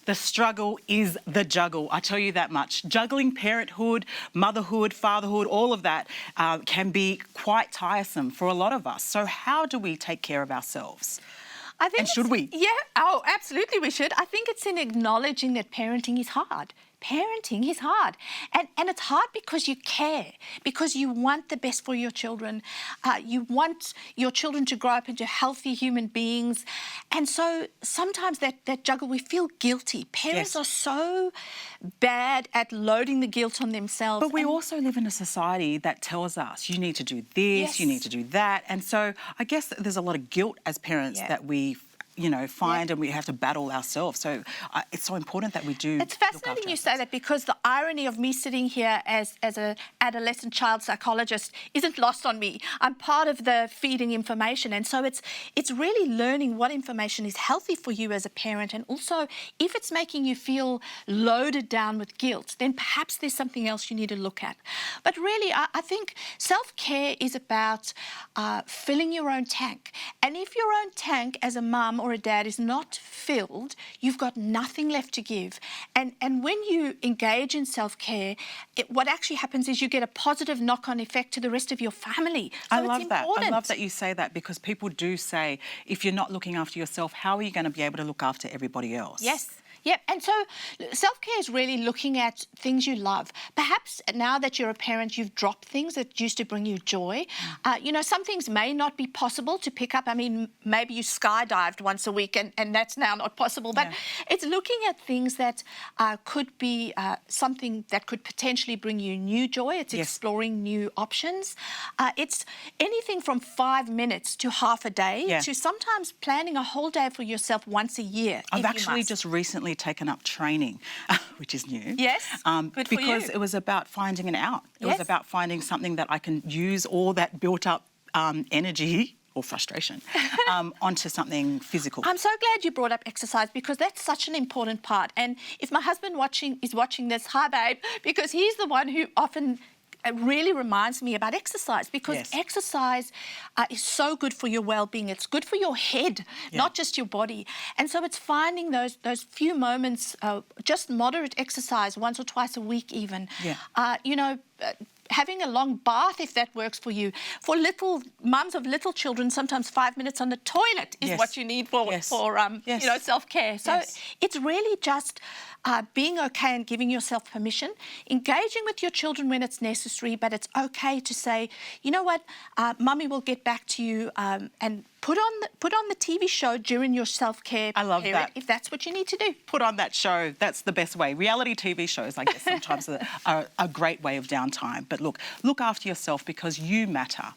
The struggle is the juggle, I tell you that much. Juggling parenthood, motherhood, fatherhood, all of that can be quite tiresome for a lot of us. So how do we take care of ourselves? I think And should we? Yeah, oh, absolutely we should. I think it's in acknowledging that parenting is hard. Parenting is hard. And it's hard because you care, because you want the best for your children. You want your children to grow up into healthy human beings. And so sometimes that juggle, we feel guilty. Parents are so bad at loading the guilt on themselves. But we also live in a society that tells us you need to do this, you need to do that. And so I guess there's a lot of guilt as parents that we find and we have to battle ourselves. So it's so important that we do. It's fascinating you say that, because the irony of me sitting here as an adolescent child psychologist isn't lost on me. I'm part of the feeding information, and so it's really learning what information is healthy for you as a parent, and also if it's making you feel loaded down with guilt, then perhaps there's something else you need to look at. But really, I think self-care is about filling your own tank, and if your own tank as a mum or a dad is not filled, you've got nothing left to give. And when you engage in self-care, what actually happens is you get a positive knock-on effect to the rest of your family. So I love that. Important. I love that you say that, because people do say, if you're not looking after yourself, how are you going to be able to look after everybody else? Yes. Yeah, and so self-care is really looking at things you love. Perhaps now that you're a parent, you've dropped things that used to bring you joy. Some things may not be possible to pick up. I mean, maybe you skydived once a week and that's now not possible. But it's looking at things that could be something that could potentially bring you new joy. It's exploring new options. It's anything from 5 minutes to half a day to sometimes planning a whole day for yourself once a year. I've actually just recently taken up training, which is new. Yes, good for because you. it was about finding an out. It was about finding something that I can use all that built up energy or frustration onto something physical. I'm so glad you brought up exercise, because that's such an important part. And if my husband is watching this, hi babe, because he's the one who often it really reminds me about exercise, because exercise is so good for your well-being. It's good for your head, not just your body. And so it's finding those few moments, just moderate exercise once or twice a week even. Having a long bath, if that works for you. For little mums of little children, sometimes 5 minutes on the toilet is what you need for self-care. So it's really just being okay and giving yourself permission, engaging with your children when it's necessary, but it's okay to say, you know what, mummy will get back to you, and put on the TV show during your self-care period, if that's what you need to do. Put on that show. That's the best way. Reality TV shows, I guess, sometimes are a great way of downtime. But look after yourself, because you matter.